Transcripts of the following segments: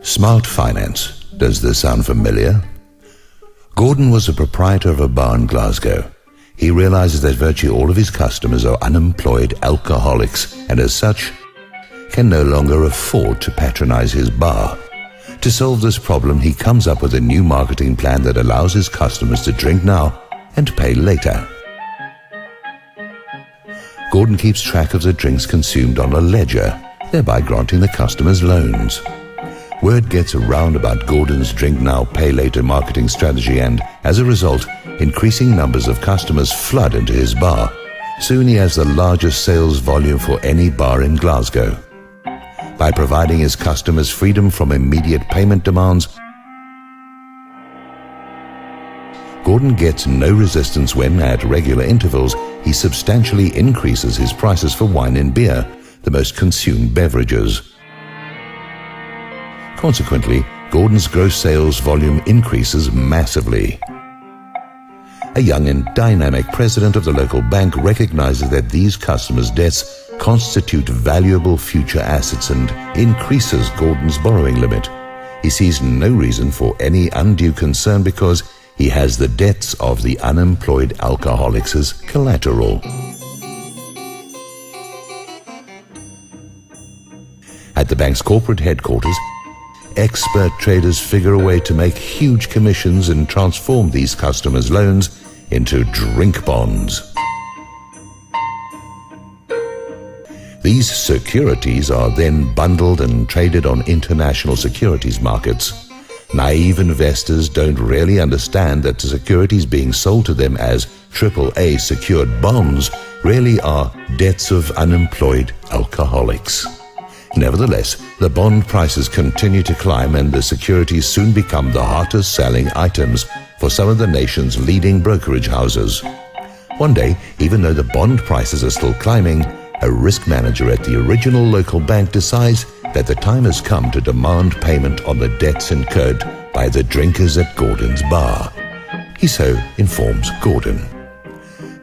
Smart finance. Does this sound familiar? Gordon was a proprietor of a bar in Glasgow. He realizes that virtually all of his customers are unemployed alcoholics and as such can no longer afford to patronize his bar. To solve this problem, he comes up with a new marketing plan that allows his customers to drink now and pay later. Gordon keeps track of the drinks consumed on a ledger, thereby granting the customers loans. Word gets around about Gordon's drink now, pay later marketing strategy, and as a result, increasing numbers of customers flood into his bar. Soon he has the largest sales volume for any bar in Glasgow. By providing his customers freedom from immediate payment demands, Gordon gets no resistance when, at regular intervals, he substantially increases his prices for wine and beer, the most consumed beverages. Consequently, Gordon's gross sales volume increases massively. A young and dynamic president of the local bank recognizes that these customers' debts constitute valuable future assets and increases Gordon's borrowing limit. He sees no reason for any undue concern because he has the debts of the unemployed alcoholics as collateral. At the bank's corporate headquarters, expert traders figure a way to make huge commissions and transform these customers' loans into drink bonds. These securities are then bundled and traded on international securities markets. Naive investors don't really understand that the securities being sold to them as AAA secured bonds really are debts of unemployed alcoholics. Nevertheless, the bond prices continue to climb and the securities soon become the hottest selling items for some of the nation's leading brokerage houses. One day, even though the bond prices are still climbing, a risk manager at the original local bank decides that the time has come to demand payment on the debts incurred by the drinkers at Gordon's bar. He so informs Gordon.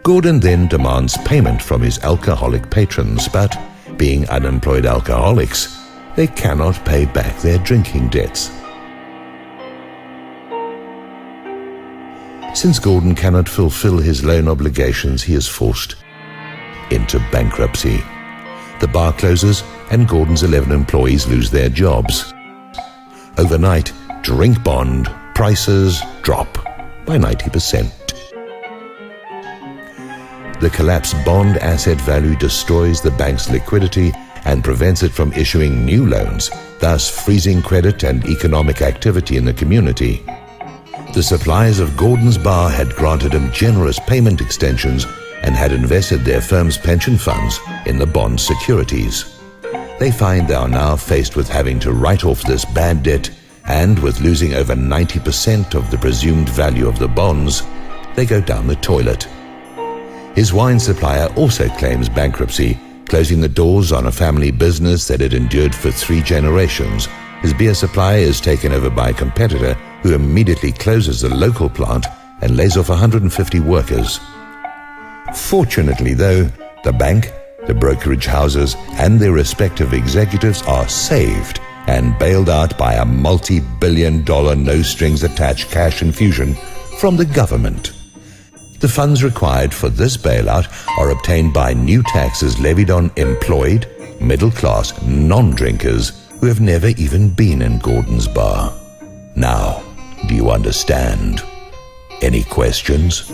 Gordon then demands payment from his alcoholic patrons, but being unemployed alcoholics, they cannot pay back their drinking debts. Since Gordon cannot fulfill his loan obligations, he is forced into bankruptcy. The bar closes and Gordon's 11 employees lose their jobs. Overnight, drink bond prices drop by 90%. The collapsed bond asset value destroys the bank's liquidity and prevents it from issuing new loans, thus freezing credit and economic activity in the community. The suppliers of Gordon's bar had granted him generous payment extensions and had invested their firm's pension funds in the bond securities. They find they are now faced with having to write off this bad debt, and with losing over 90% of the presumed value of the bonds, they go down the toilet. His wine supplier also claims bankruptcy, closing the doors on a family business that had endured for 3 generations. His beer supplier is taken over by a competitor who immediately closes the local plant and lays off 150 workers. Fortunately, though, the bank, the brokerage houses, and their respective executives are saved and bailed out by a multi-billion-dollar no-strings-attached cash infusion from the government. The funds required for this bailout are obtained by new taxes levied on employed, middle-class, non-drinkers who have never even been in Gordon's bar. Now, do you understand? Any questions?